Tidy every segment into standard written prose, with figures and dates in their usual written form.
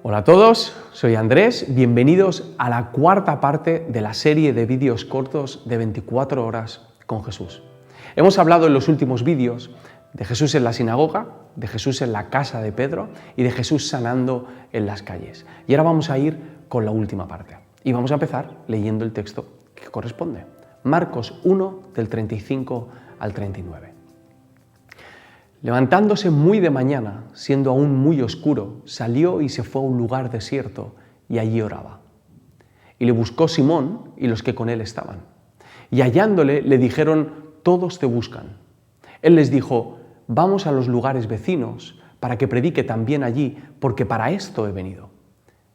Hola a todos, soy Andrés, bienvenidos a la cuarta parte de la serie de vídeos cortos de 24 horas con Jesús. Hemos hablado en los últimos vídeos de Jesús en la sinagoga, de Jesús en la casa de Pedro y de Jesús sanando en las calles. Y ahora vamos a ir con la última parte. Y vamos a empezar leyendo el texto que corresponde. Marcos 1, del 35 al 39. Levantándose muy de mañana, siendo aún muy oscuro, salió y se fue a un lugar desierto y allí oraba. Y le buscó Simón y los que con él estaban. Y hallándole le dijeron: todos te buscan. Él les dijo: vamos a los lugares vecinos para que predique también allí, porque para esto he venido.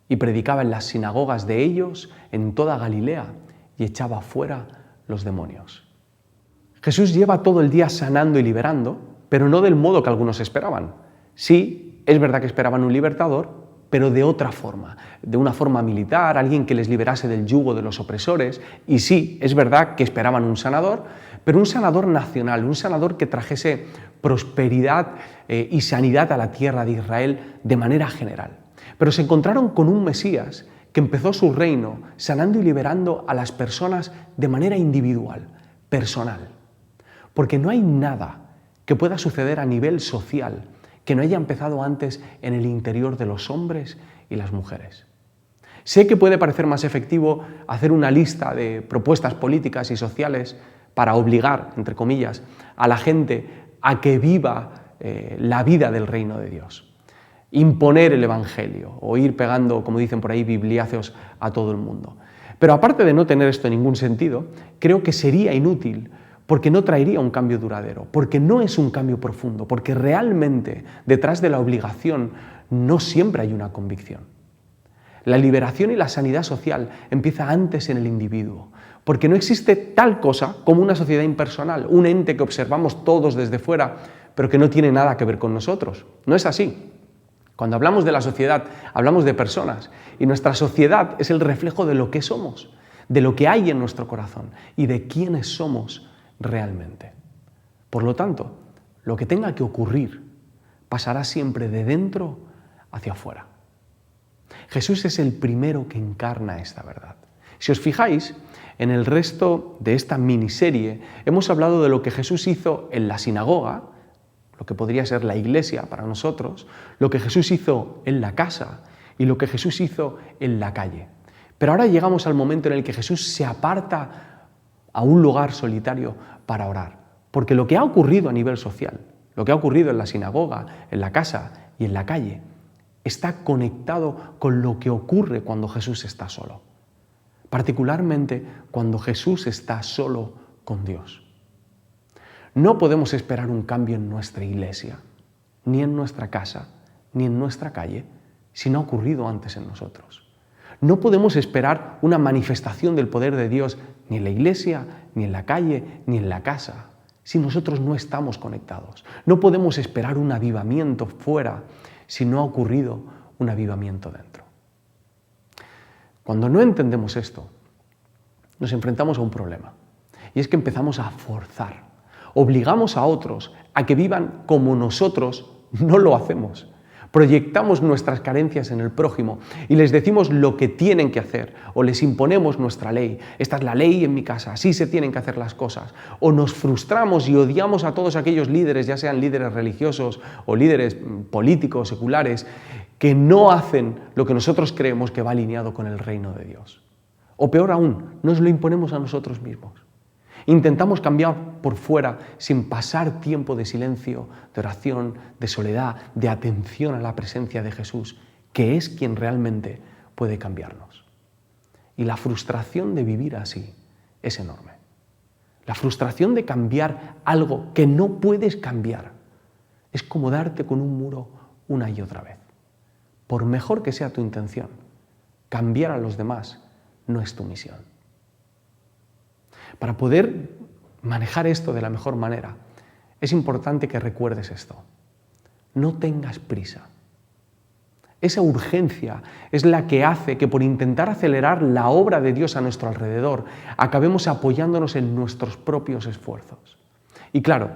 Y predicaba en las sinagogas de ellos en toda Galilea y echaba fuera los demonios. Jesús lleva todo el día sanando y liberando, pero no del modo que algunos esperaban. Sí, es verdad que esperaban un libertador, pero de otra forma, de una forma militar, alguien que les liberase del yugo de los opresores. Y sí, es verdad que esperaban un sanador, pero un sanador nacional, un sanador que trajese prosperidad y sanidad a la tierra de Israel de manera general. Pero se encontraron con un Mesías que empezó su reino sanando y liberando a las personas de manera individual, personal. Porque no hay nada que pueda suceder a nivel social que no haya empezado antes en el interior de los hombres y las mujeres. Sé que puede parecer más efectivo hacer una lista de propuestas políticas y sociales para obligar, entre comillas, a la gente a que viva la vida del reino de Dios. Imponer el evangelio o ir pegando, como dicen por ahí, bibliazos a todo el mundo. Pero aparte de no tener esto ningún sentido, creo que sería inútil porque no traería un cambio duradero, porque no es un cambio profundo, porque realmente detrás de la obligación no siempre hay una convicción. La liberación y la sanidad social empieza antes en el individuo, porque no existe tal cosa como una sociedad impersonal, un ente que observamos todos desde fuera, pero que no tiene nada que ver con nosotros. No es así. Cuando hablamos de la sociedad, hablamos de personas, y nuestra sociedad es el reflejo de lo que somos, de lo que hay en nuestro corazón y de quiénes somos realmente. Por lo tanto, lo que tenga que ocurrir pasará siempre de dentro hacia afuera. Jesús es el primero que encarna esta verdad. Si os fijáis, en el resto de esta miniserie hemos hablado de lo que Jesús hizo en la sinagoga, lo que podría ser la iglesia para nosotros, lo que Jesús hizo en la casa y lo que Jesús hizo en la calle. Pero ahora llegamos al momento en el que Jesús se aparta a un lugar solitario para orar. Porque lo que ha ocurrido a nivel social, lo que ha ocurrido en la sinagoga, en la casa y en la calle, está conectado con lo que ocurre cuando Jesús está solo. Particularmente cuando Jesús está solo con Dios. No podemos esperar un cambio en nuestra iglesia, ni en nuestra casa, ni en nuestra calle, si no ha ocurrido antes en nosotros. No podemos esperar una manifestación del poder de Dios ni en la iglesia, ni en la calle, ni en la casa, si nosotros no estamos conectados. No podemos esperar un avivamiento fuera si no ha ocurrido un avivamiento dentro. Cuando no entendemos esto, nos enfrentamos a un problema. Y es que empezamos a forzar. Obligamos a otros a que vivan como nosotros no lo hacemos. Proyectamos nuestras carencias en el prójimo y les decimos lo que tienen que hacer o les imponemos nuestra ley. Esta es la ley en mi casa, así se tienen que hacer las cosas. O nos frustramos y odiamos a todos aquellos líderes, ya sean líderes religiosos o líderes políticos, seculares, que no hacen lo que nosotros creemos que va alineado con el reino de Dios. O peor aún, nos lo imponemos a nosotros mismos. Intentamos cambiar por fuera sin pasar tiempo de silencio, de oración, de soledad, de atención a la presencia de Jesús, que es quien realmente puede cambiarnos. Y la frustración de vivir así es enorme. La frustración de cambiar algo que no puedes cambiar es como darte con un muro una y otra vez. Por mejor que sea tu intención, cambiar a los demás no es tu misión. Para poder manejar esto de la mejor manera, es importante que recuerdes esto. No tengas prisa. Esa urgencia es la que hace que por intentar acelerar la obra de Dios a nuestro alrededor, acabemos apoyándonos en nuestros propios esfuerzos. Y claro,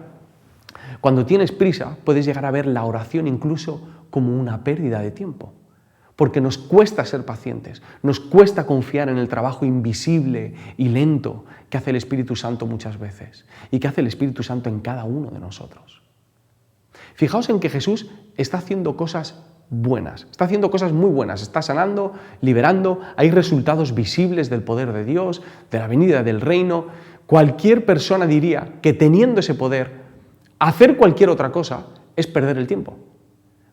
cuando tienes prisa, puedes llegar a ver la oración incluso como una pérdida de tiempo. porque nos cuesta ser pacientes, nos cuesta confiar en el trabajo invisible y lento que hace el Espíritu Santo muchas veces y que hace el Espíritu Santo en cada uno de nosotros. Fijaos en que Jesús está haciendo cosas buenas, está haciendo cosas muy buenas, está sanando, liberando, hay resultados visibles del poder de Dios, de la venida del reino. Cualquier persona diría que teniendo ese poder, hacer cualquier otra cosa es perder el tiempo.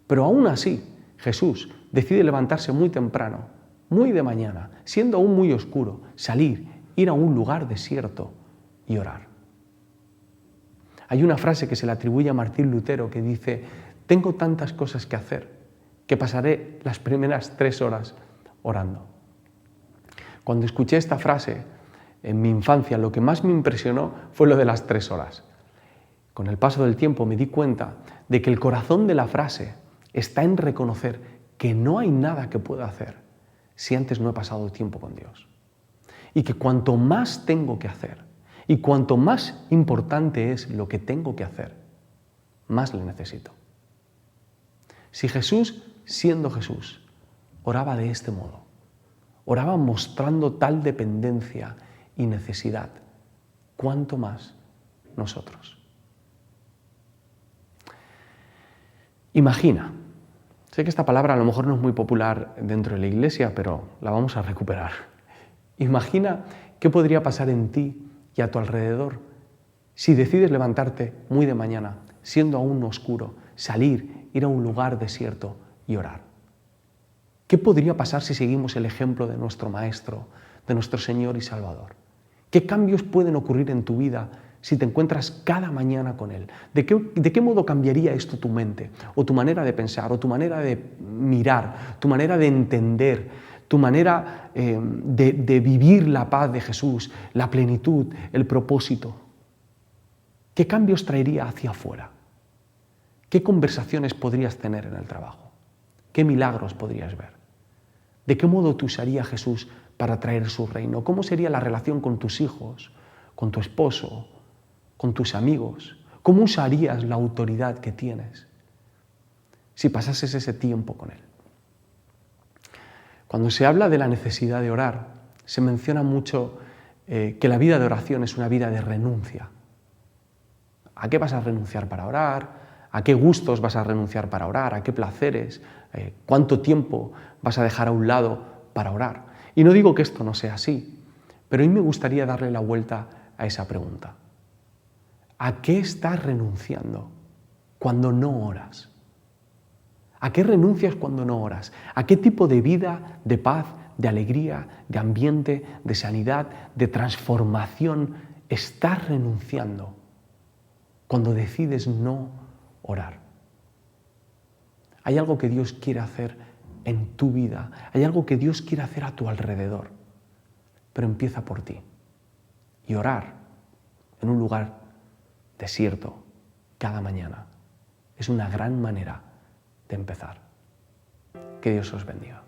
Pero aún así, Jesús decide levantarse muy temprano, muy de mañana, siendo aún muy oscuro, salir, ir a un lugar desierto y orar. Hay una frase que se le atribuye a Martín Lutero que dice: tengo tantas cosas que hacer que pasaré las primeras 3 horas orando. Cuando escuché esta frase en mi infancia, lo que más me impresionó fue lo de las 3 horas. Con el paso del tiempo me di cuenta de que el corazón de la frase está en reconocer que no hay nada que pueda hacer si antes no he pasado tiempo con Dios. Y que cuanto más tengo que hacer y cuanto más importante es lo que tengo que hacer, más le necesito. Si Jesús, siendo Jesús, oraba de este modo, oraba mostrando tal dependencia y necesidad, ¿cuánto más nosotros? Imagina, sé que esta palabra a lo mejor no es muy popular dentro de la iglesia, pero la vamos a recuperar. Imagina qué podría pasar en ti y a tu alrededor si decides levantarte muy de mañana, siendo aún oscuro, salir, ir a un lugar desierto y orar. ¿Qué podría pasar si seguimos el ejemplo de nuestro Maestro, de nuestro Señor y Salvador? ¿Qué cambios pueden ocurrir en tu vida si te encuentras cada mañana con Él? ¿De qué modo cambiaría esto tu mente, o tu manera de pensar, o tu manera de mirar, tu manera de entender, tu manera de vivir la paz de Jesús, la plenitud, el propósito? ¿Qué cambios traería hacia afuera? ¿Qué conversaciones podrías tener en el trabajo? ¿Qué milagros podrías ver? ¿De qué modo te usaría Jesús para traer su reino? ¿Cómo sería la relación con tus hijos, con tu esposo, con tus amigos? ¿Cómo usarías la autoridad que tienes si pasases ese tiempo con Él? Cuando se habla de la necesidad de orar, se menciona mucho que la vida de oración es una vida de renuncia. ¿A qué vas a renunciar para orar? ¿A qué gustos vas a renunciar para orar? ¿A qué placeres? ¿Cuánto tiempo vas a dejar a un lado para orar? Y no digo que esto no sea así, pero a mí me gustaría darle la vuelta a esa pregunta. ¿A qué estás renunciando cuando no oras? ¿A qué renuncias cuando no oras? ¿A qué tipo de vida, de paz, de alegría, de ambiente, de sanidad, de transformación estás renunciando cuando decides no orar? Hay algo que Dios quiere hacer en tu vida, hay algo que Dios quiere hacer a tu alrededor, pero empieza por ti. Y orar en un lugar desierto cada mañana es una gran manera de empezar. Que Dios os bendiga.